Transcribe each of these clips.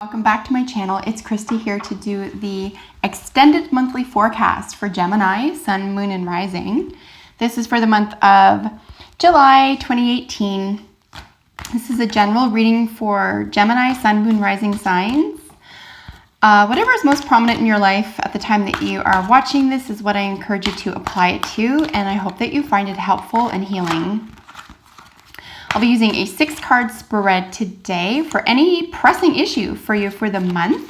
Welcome back to my channel. It's Christy here to do the extended monthly forecast for Gemini, Sun, Moon, and Rising. This is for the month of July 2018. This is a general reading for Gemini, Sun, Moon, Rising signs. Whatever is most prominent in your life at the time that you are watching this is what I encourage you to apply it to, and I hope that you find it helpful and healing. I'll be using a 6-card spread today for any pressing issue for you for the month.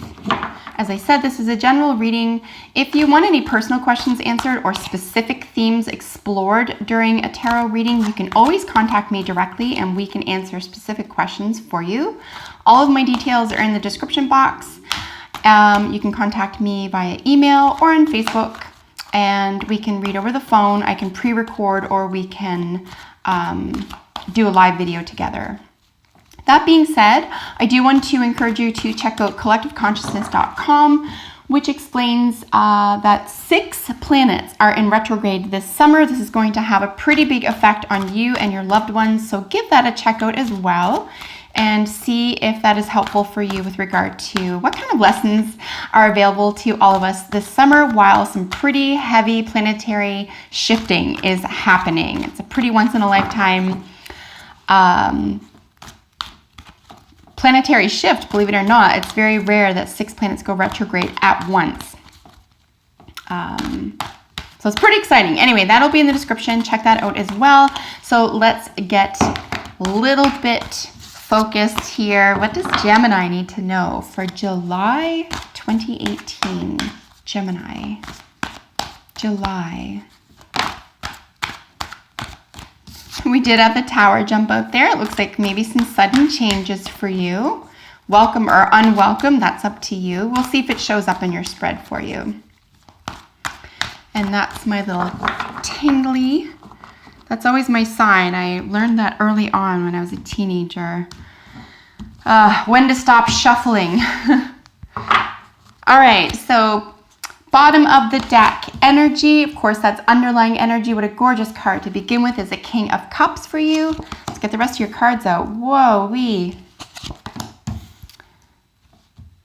As I said, this is a general reading. If you want any personal questions answered or specific themes explored during a tarot reading, you can always contact me directly and we can answer specific questions for you. All of my details are in the description box. You can contact me via email or on Facebook, and we can read over the phone. I can pre-record, or we can do a live video together. That being said, I do want to encourage you to check out collectiveconsciousness.com, which explains that 6 planets are in retrograde this summer. This is going to have a pretty big effect on you and your loved ones, so give that a check out as well and see if that is helpful for you with regard to what kind of lessons are available to all of us this summer while some pretty heavy planetary shifting is happening. It's a pretty once-in-a-lifetime planetary shift, believe it or not. It's very rare that 6 planets go retrograde at once. So it's pretty exciting. Anyway, that'll be in the description. Check that out as well. So let's get a little bit focused here. What does Gemini need to know for July 2018? Gemini. July. We did have the Tower jump out there. It looks like maybe some sudden changes for you. Welcome or unwelcome, that's up to you. We'll see if it shows up in your spread for you. And that's my little tingly. That's always my sign. I learned that early on when I was a teenager. When to stop shuffling. All right, so bottom of the deck, energy. Of course, that's underlying energy. What a gorgeous card to begin with is a King of Cups for you. Let's get the rest of your cards out. Whoa-wee.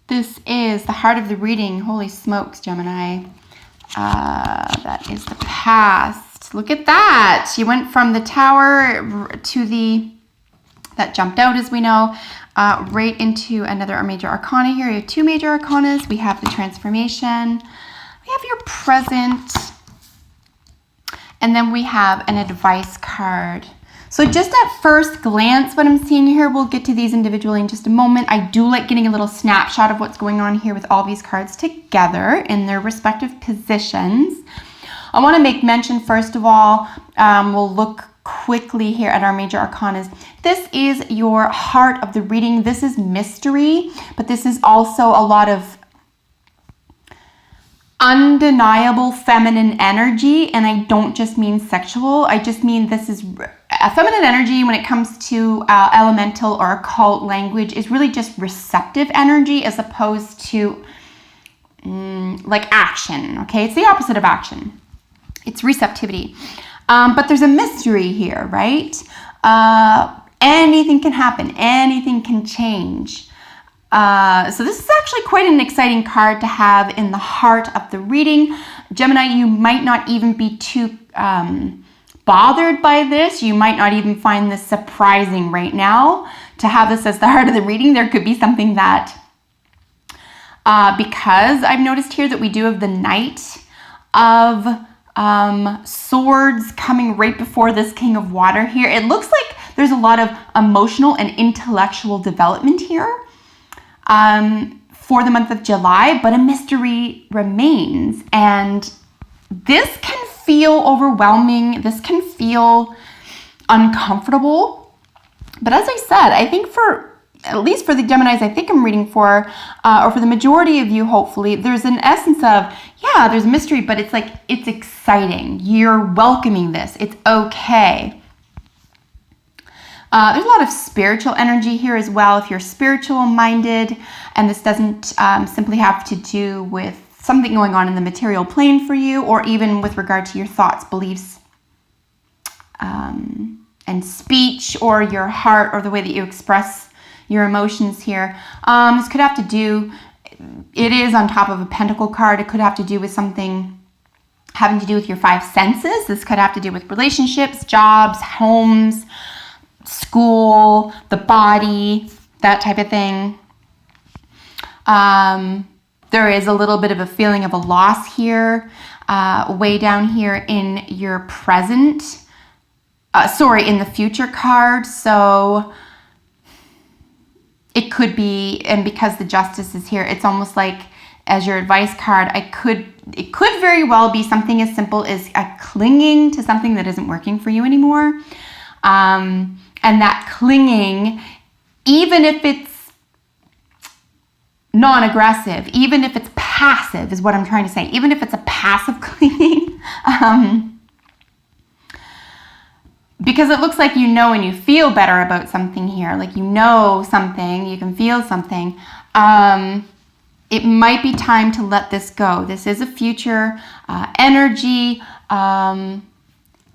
This is the heart of the reading. Holy smokes, Gemini. That is the past. Look at that. You went from the Tower to that jumped out, as we know, right into another major arcana here. You have 2 major arcanas. We have the transformation. We have your present, and then we have an advice card. So just at first glance, what I'm seeing here, we'll get to these individually in just a moment. I do like getting a little snapshot of what's going on here with all these cards together in their respective positions. I want to make mention, first of all, we'll look quickly here at our major arcanas. This is your heart of the reading. This is mystery, but this is also a lot of undeniable feminine energy, and I don't just mean sexual. I just mean this is a feminine energy when it comes to elemental or occult language is really just receptive energy as opposed to like action. Okay, it's the opposite of action. It's receptivity. But there's a mystery here, right? Anything can happen. Anything can change. So this is actually quite an exciting card to have in the heart of the reading. Gemini, you might not even be too bothered by this. You might not even find this surprising right now to have this as the heart of the reading. There could be something that, because I've noticed here that we do have the Knight of Swords coming right before this King of Water here. It looks like there's a lot of emotional and intellectual development here for the month of July, but a mystery remains. And this can feel overwhelming. This can feel uncomfortable. But as I said, I think at least for the Geminis I think I'm reading for, or for the majority of you, hopefully, there's an essence of, yeah, there's mystery, but it's like, it's exciting. You're welcoming this. It's okay. There's a lot of spiritual energy here as well. If you're spiritual minded, and this doesn't simply have to do with something going on in the material plane for you, or even with regard to your thoughts, beliefs, and speech, or your heart, or the way that you express your emotions here. This could have to do, it is on top of a pentacle card. It could have to do with something having to do with your 5 senses. This could have to do with relationships, jobs, homes, school, the body, that type of thing. There is a little bit of a feeling of a loss here, way down here in your present, in the future card. So it could be, and because the Justice is here, it's almost like as your advice card, it could very well be something as simple as clinging to something that isn't working for you anymore. And that clinging, even if it's non-aggressive, even if it's passive, is what I'm trying to say. Even if it's a passive clinging, because it looks like you know and you feel better about something here, like you know something, you can feel something. It might be time to let this go. This is a future energy.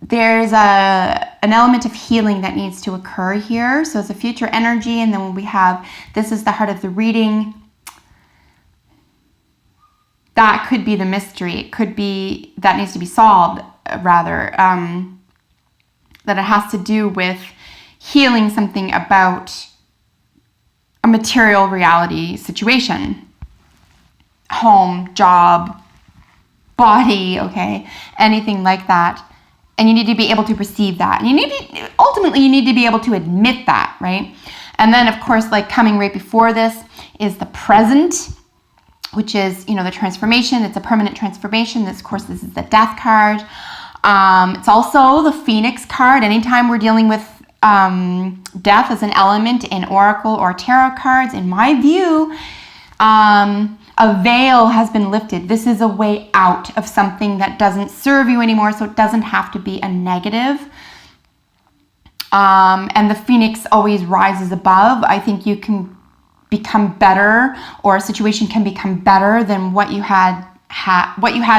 There's an element of healing that needs to occur here. So it's a future energy, and then when we have, this is the heart of the reading, that could be the mystery. It could be that needs to be solved, rather. That it has to do with healing something about a material reality situation. Home, job, body, okay? Anything like that. And you need to be able to perceive that. And ultimately, you need to be able to admit that, right? And then, of course, like coming right before this is the present, which is, the transformation. It's a permanent transformation. This, of course, this is the Death card. It's also the Phoenix card. Anytime we're dealing with death as an element in oracle or tarot cards, in my view, a veil has been lifted. This is a way out of something that doesn't serve you anymore, so it doesn't have to be a negative. And the Phoenix always rises above. I think you can become better, or a situation can become better than what you had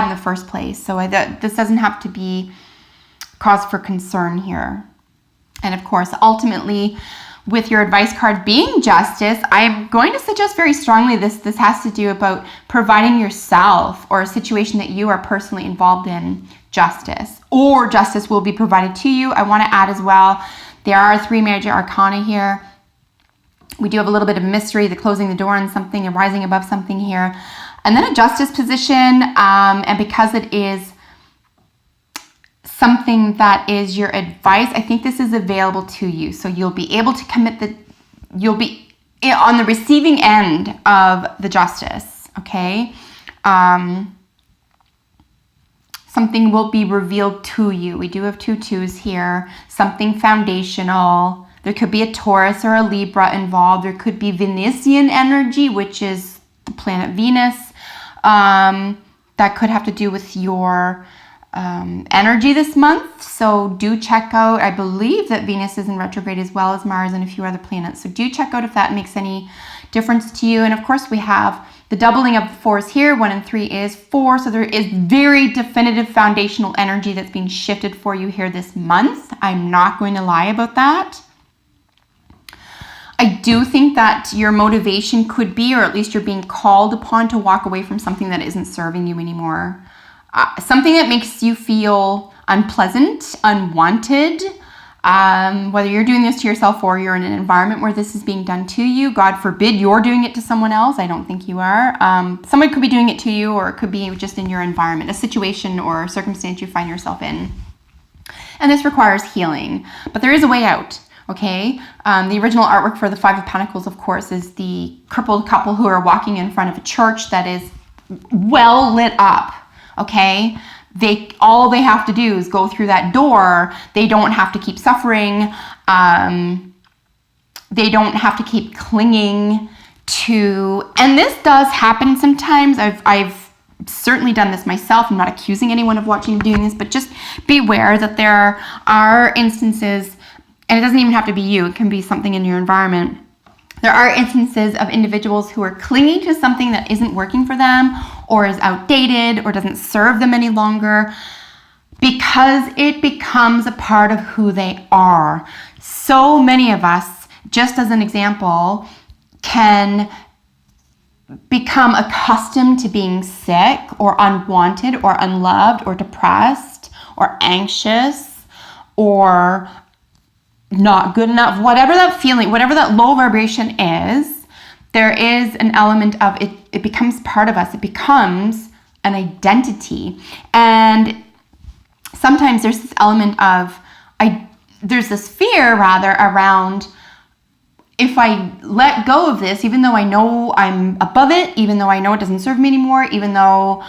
in the first place. So this doesn't have to be cause for concern here. And of course, ultimately, with your advice card being Justice, I'm going to suggest very strongly this has to do about providing yourself, or a situation that you are personally involved in, justice, or justice will be provided to you. I want to add as well, there are 3 major arcana here. We do have a little bit of mystery, the closing the door on something and rising above something here. And then a Justice position, and because it is something that is your advice, I think this is available to you. So you'll be able to you'll be on the receiving end of the Justice, okay? Something will be revealed to you. We do have 2 2s here, something foundational. There could be a Taurus or a Libra involved. There could be Venusian energy, which is the planet Venus. That could have to do with your energy this month. So do check out, I believe that Venus is in retrograde as well as Mars and a few other planets. So do check out if that makes any difference to you. And of course, we have the doubling of the 4s here. 1 and 3 is 4. So there is very definitive foundational energy that's being shifted for you here this month. I'm not going to lie about that. I do think that your motivation could be, or at least you're being called upon to walk away from something that isn't serving you anymore. Something that makes you feel unpleasant, unwanted, whether you're doing this to yourself or you're in an environment where this is being done to you. God forbid you're doing it to someone else. I don't think you are. Someone could be doing it to you, or it could be just in your environment, a situation or circumstance you find yourself in. And this requires healing, but there is a way out. Okay, the original artwork for the 5 of Pentacles, of course, is the crippled couple who are walking in front of a church that is well lit up. Okay, all they have to do is go through that door. They don't have to keep suffering. They don't have to keep clinging to, and this does happen sometimes. I've certainly done this myself. I'm not accusing anyone of doing this, but just beware that there are instances. And it doesn't even have to be you. It can be something in your environment. There are instances of individuals who are clinging to something that isn't working for them, or is outdated, or doesn't serve them any longer, because it becomes a part of who they are. So many of us just as an example, can become accustomed to being sick or unwanted or unloved or depressed or anxious or not good enough, whatever that feeling, whatever that low vibration is, there is an element of it. It becomes part of us. It becomes an identity. And sometimes there's this element of, there's this fear rather around, if I let go of this, even though I know I'm above it, even though I know it doesn't serve me anymore, even though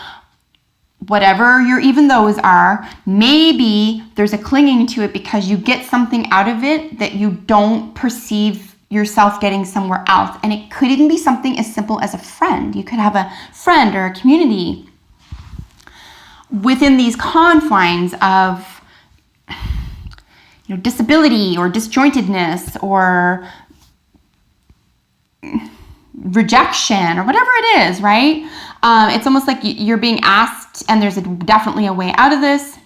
whatever your even those are, maybe there's a clinging to it because you get something out of it that you don't perceive yourself getting somewhere else. And it could even be something as simple as a friend. You could have a friend or a community within these confines of, disability or disjointedness or rejection or whatever it is, right? It's almost like you're being asked, and there's definitely a way out of this,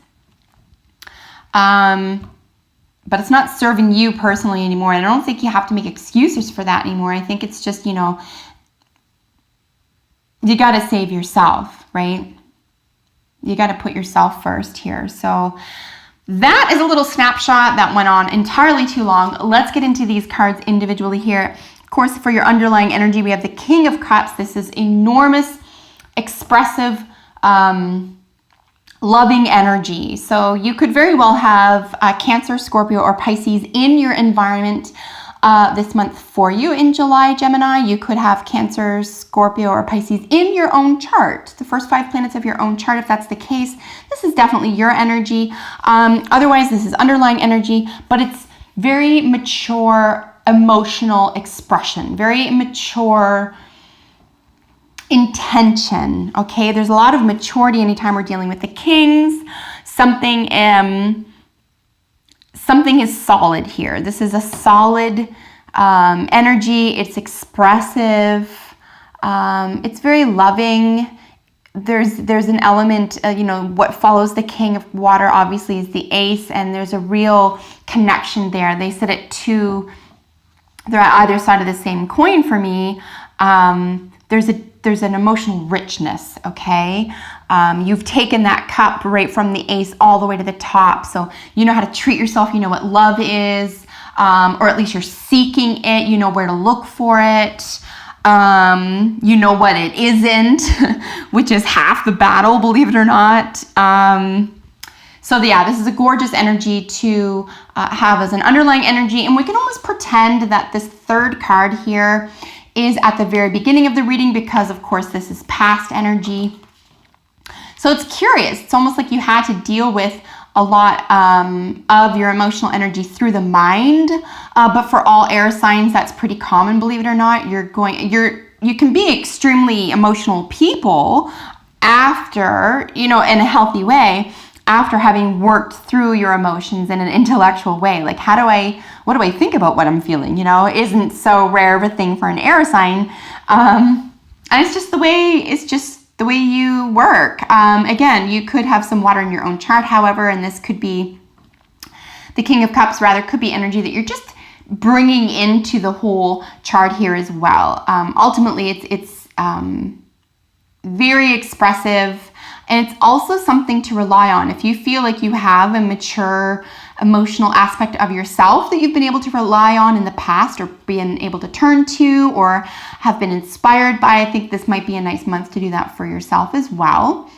but it's not serving you personally anymore. And I don't think you have to make excuses for that anymore. I think it's just, you got to save yourself, right? You got to put yourself first here. So that is a little snapshot that went on entirely too long. Let's get into these cards individually here. Of course, for your underlying energy, we have the King of Cups. This is enormous, expressive, loving energy. So you could very well have Cancer, Scorpio, or Pisces in your environment this month for you in July, Gemini. You could have Cancer, Scorpio, or Pisces in your own chart, the first 5 planets of your own chart. If that's the case, this is definitely your energy. Otherwise, this is underlying energy, but it's very mature emotional expression, very mature intention. Okay, there's a lot of maturity anytime we're dealing with the kings. Something is solid here. This is a solid energy. It's expressive. It's very loving. There's an element, what follows the King of Water obviously is the Ace, and there's a real connection there. They said it too. They're at either side of the same coin for me. There's an emotional richness, okay? You've taken that cup right from the Ace all the way to the top. So you know how to treat yourself. You know what love is, or at least you're seeking it. You know where to look for it. You know what it isn't, which is half the battle, believe it or not. So yeah, this is a gorgeous energy to have as an underlying energy. And we can almost pretend that this third card here is at the very beginning of the reading because, of course, this is past energy. So it's curious. It's almost like you had to deal with a lot of your emotional energy through the mind. But for all air signs, that's pretty common, believe it or not. You can be extremely emotional people after, in a healthy way, after having worked through your emotions in an intellectual way. Like, what do I think about what I'm feeling? Isn't so rare of a thing for an air sign. And it's just the way you work. Again, you could have some water in your own chart, however, and this could be the King of Cups, rather, could be energy that you're just bringing into the whole chart here as well. Ultimately, it's very expressive. And it's also something to rely on. If you feel like you have a mature emotional aspect of yourself that you've been able to rely on in the past or been able to turn to or have been inspired by, I think this might be a nice month to do that for yourself as well.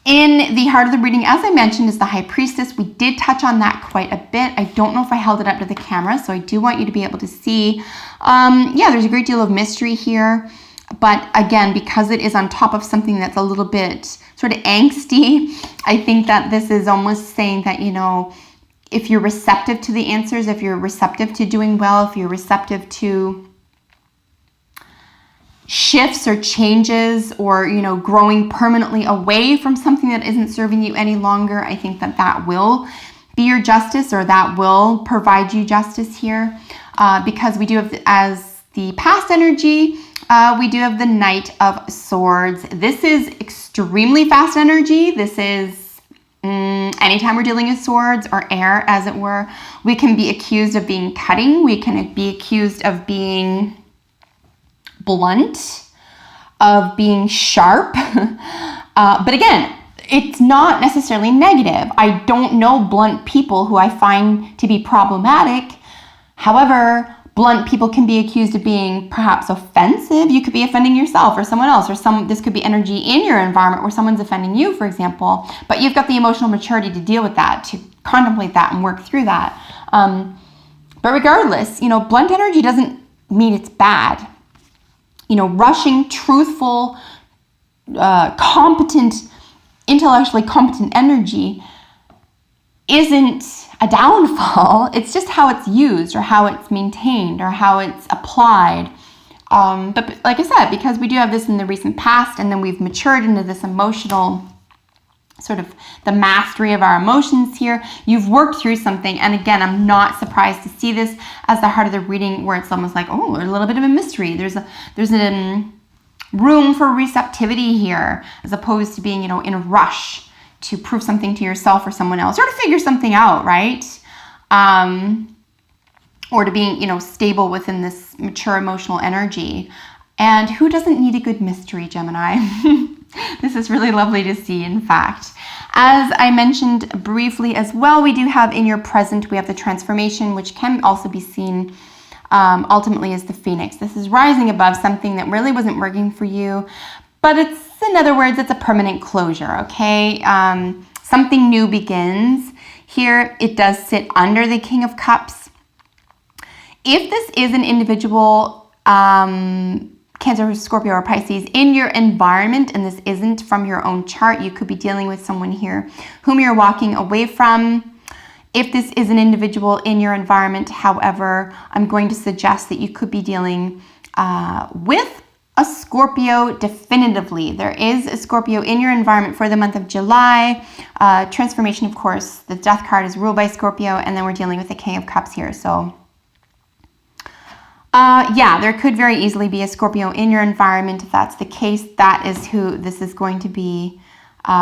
In the heart of the reading, as I mentioned, is the High Priestess. We did touch on that quite a bit. I don't know if I held it up to the camera, so I do want you to be able to see. There's a great deal of mystery here. But again, because it is on top of something that's a little bit sort of angsty, I think that this is almost saying that, if you're receptive to the answers, if you're receptive to doing well, if you're receptive to shifts or changes or, growing permanently away from something that isn't serving you any longer, I think that will be your justice, or that will provide you justice here. Because we do have, as the past energy, we do have the Knight of Swords. This is extremely fast energy. This is Anytime we're dealing with swords or air, as it were, we can be accused of being cutting. We can be accused of being blunt, of being sharp. But again, it's not necessarily negative. I don't know blunt people who I find to be problematic. However, blunt people can be accused of being perhaps offensive. You could be offending yourself or someone else, or this could be energy in your environment where someone's offending you, for example. But you've got the emotional maturity to deal with that, to contemplate that and work through that. But regardless, blunt energy doesn't mean it's bad. Rushing, truthful, intellectually competent energy isn't a downfall. It's just how it's used or how it's maintained or how it's applied. But like I said, because we do have this in the recent past, and then we've matured into this emotional sort of the mastery of our emotions here, you've worked through something. And again, I'm not surprised to see this as the heart of the reading, where it's almost like, oh, a little bit of a mystery. There's a room for receptivity here, as opposed to being, in a rush to prove something to yourself or someone else, or to figure something out, right? Or to being, stable within this mature emotional energy. And who doesn't need a good mystery, Gemini? This is really lovely to see, in fact. As I mentioned briefly as well, we do have in your present, we have the transformation, which can also be seen ultimately as the phoenix. This is rising above something that really wasn't working for you, but in other words, it's a permanent closure, okay? Something new begins. Here, it does sit under the King of Cups. If this is an individual, Cancer, Scorpio, or Pisces, in your environment, and this isn't from your own chart, you could be dealing with someone here whom you're walking away from. If this is an individual in your environment, however, I'm going to suggest that you could be dealing with a Scorpio definitively. There is a Scorpio in your environment for the month of July. Transformation, of course, the Death card is ruled by Scorpio, and then we're dealing with the King of Cups here. So yeah, there could very easily be a Scorpio in your environment. If that's the case, that is who this is going to be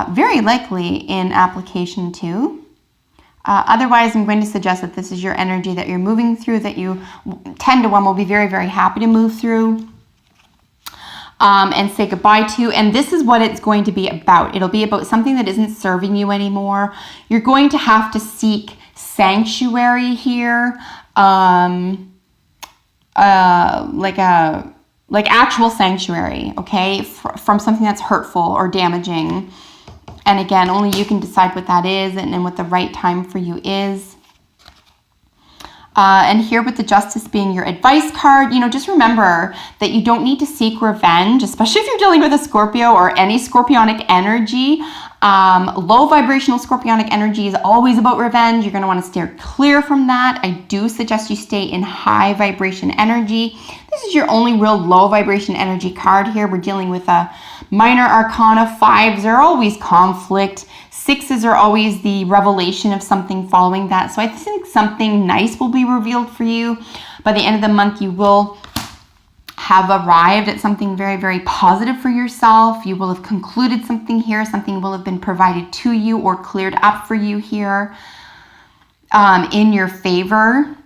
very likely in application to. Otherwise, I'm going to suggest that this is your energy that you're moving through, that you 10 to 1 will be very, very happy to move through and say goodbye to. And this is what it's going to be about. It'll be about something that isn't serving you anymore. You're going to have to seek sanctuary here. Like actual sanctuary, okay, from something that's hurtful or damaging. And again, only you can decide what that is and what the right time for you is. And here with the Justice being your advice card, just remember that you don't need to seek revenge, especially if you're dealing with a Scorpio or any scorpionic energy. Low vibrational scorpionic energy is always about revenge. You're going to want to steer clear from that. I do suggest you stay in high vibration energy. This is your only real low vibration energy card here. We're dealing with a minor arcana. 5s are always conflict. 6s are always the revelation of something following that. So I think something nice will be revealed for you. By the end of the month, you will have arrived at something very, very positive for yourself. You will have concluded something here. Something will have been provided to you or cleared up for you here in your favor.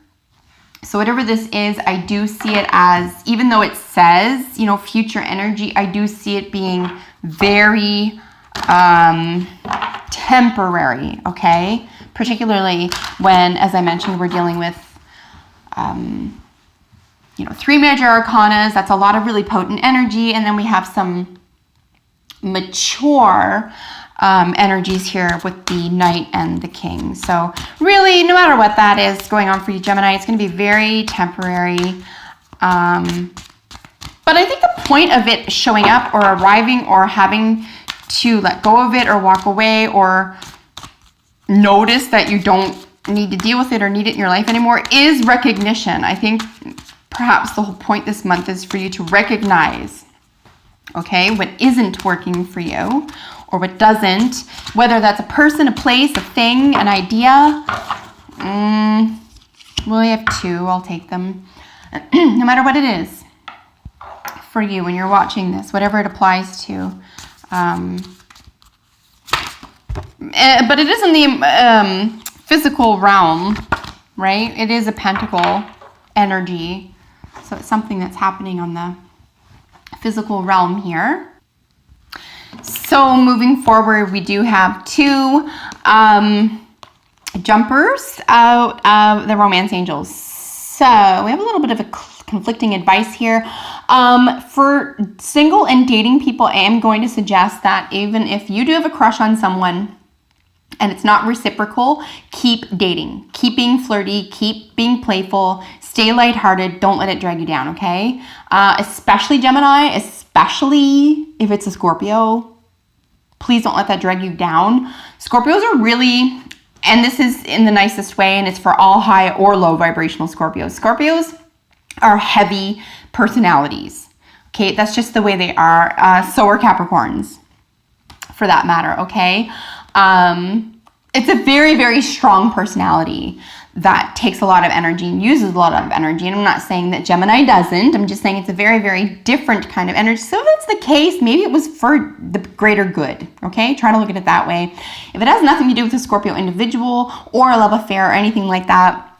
So whatever this is, I do see it as, even though it says, future energy, I do see it being very temporary, okay? Particularly when, as I mentioned, we're dealing with 3 major arcanas. That's a lot of really potent energy. And then we have some mature energies here with the Knight and the King. So really, no matter what that is going on for you, Gemini, it's going to be very temporary. But I think the point of it showing up or arriving or having to let go of it or walk away or notice that you don't need to deal with it or need it in your life anymore is recognition. I think perhaps the whole point this month is for you to recognize, okay, what isn't working for you or what doesn't, whether that's a person, a place, a thing, an idea. Well, I have 2. I'll take them. No matter what it is for you when you're watching this, whatever it applies to. And but it is in the physical realm, right? It is a pentacle energy. So it's something that's happening on the physical realm here. So moving forward, we do have two jumpers out of the romance angels. So we have a little bit of a conflicting advice here. For single and dating people, I am going to suggest that even if you do have a crush on someone and it's not reciprocal, keep dating, keep being flirty, keep being playful, stay lighthearted, don't let it drag you down, okay? Especially Gemini, especially if it's a Scorpio. Please don't let that drag you down. Scorpios are really, and this is in the nicest way, and it's for all high or low vibrational Scorpios. Scorpios are heavy personalities. Okay, that's just the way they are. So are Capricorns, for that matter, okay? It's a very, very strong personality that takes a lot of energy and uses a lot of energy. And I'm not saying that Gemini doesn't. I'm just saying it's a very, very different kind of energy. So if that's the case, maybe it was for the greater good, okay? Try to look at it that way. If it has nothing to do with a Scorpio individual or a love affair or anything like that,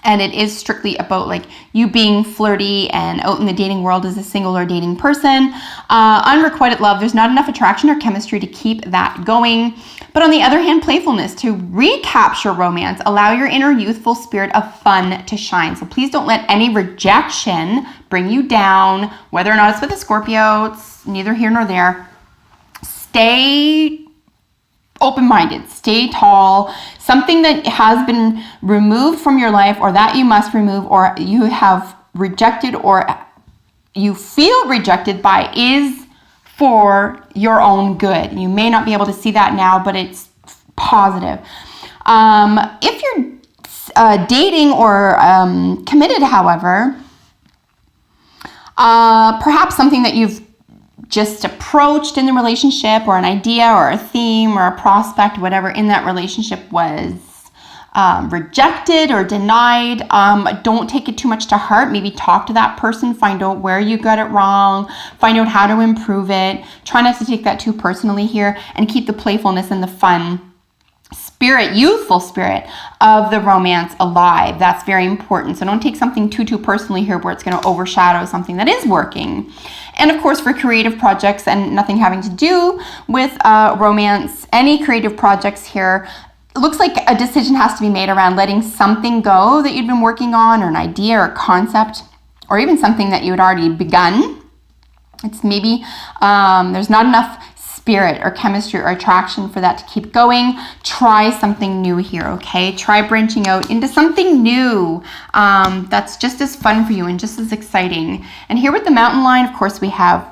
and it is strictly about like you being flirty and out in the dating world as a single or dating person, unrequited love, there's not enough attraction or chemistry to keep that going. But on the other hand, playfulness to recapture romance, allow your inner youthful spirit of fun to shine. So please don't let any rejection bring you down, whether or not it's with a Scorpio, it's neither here nor there. Stay open-minded, stay tall. Something that has been removed from your life or that you must remove or you have rejected or you feel rejected by is for your own good. You may not be able to see that now, but it's positive. If you're dating or committed, however, perhaps something that you've just approached in the relationship or an idea or a theme or a prospect, whatever in that relationship was rejected or denied, don't take it too much to heart. Maybe talk to that person, find out where you got it wrong, find out how to improve it. Try not to take that too personally here and keep the playfulness and the fun spirit, youthful spirit of the romance alive. That's very important. So don't take something too personally here where it's going to overshadow something that is working. And of course, for creative projects and nothing having to do with romance, any creative projects here, it looks like a decision has to be made around letting something go that you'd been working on, or an idea or concept, or even something that you had already begun. It's maybe there's not enough spirit or chemistry or attraction for that to keep going. Try something new here, okay? Try branching out into something new that's just as fun for you and just as exciting. And here with the mountain line, of course, we have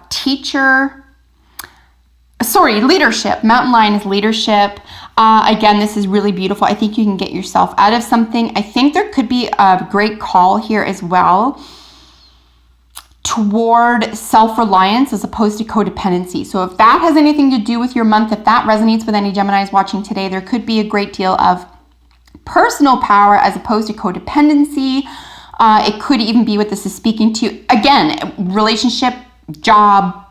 leadership. Mountain line is leadership. Again, this is really beautiful. I think you can get yourself out of something. I think there could be a great call here as well toward self-reliance as opposed to codependency. So if that has anything to do with your month, if that resonates with any Geminis watching today, there could be a great deal of personal power as opposed to codependency. It could even be what this is speaking to. Again, relationship, job,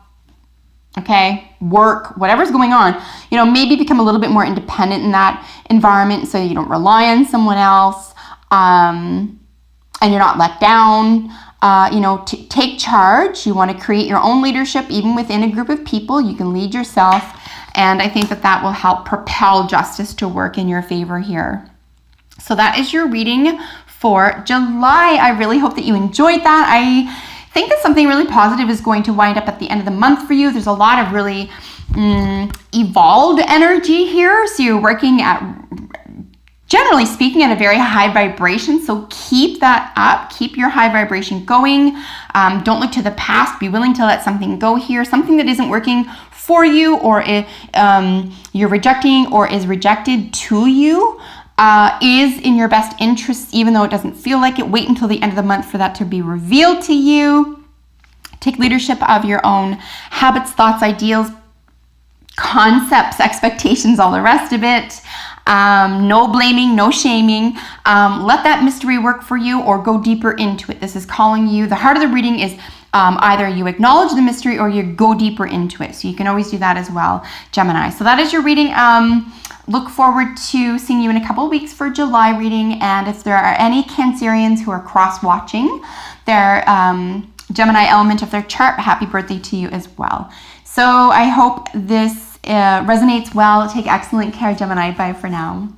okay, work, whatever's going on, maybe become a little bit more independent in that environment so you don't rely on someone else and you're not let down. Take charge. You want to create your own leadership, even within a group of people. You can lead yourself. And I think that will help propel justice to work in your favor here. So that is your reading for July. I really hope that you enjoyed that. I think that something really positive is going to wind up at the end of the month for you. There's a lot of really evolved energy here. So you're working at, generally speaking, at a very high vibration. So keep that up. Keep your high vibration going. Don't look to the past. Be willing to let something go here. Something that isn't working for you or you're rejecting or is rejected to you is in your best interest, even though it doesn't feel like it. Wait until the end of the month for that to be revealed to you. Take leadership of your own habits, thoughts, ideals, concepts, expectations, all the rest of it. No blaming, no shaming. Let that mystery work for you or go deeper into it. This is calling you. The heart of the reading is either you acknowledge the mystery or you go deeper into it. So you can always do that as well, Gemini. So that is your reading. Look forward to seeing you in a couple of weeks for July reading. And if there are any Cancerians who are cross-watching their Gemini element of their chart, happy birthday to you as well. So I hope this resonates well. Take excellent care, Gemini. Bye for now.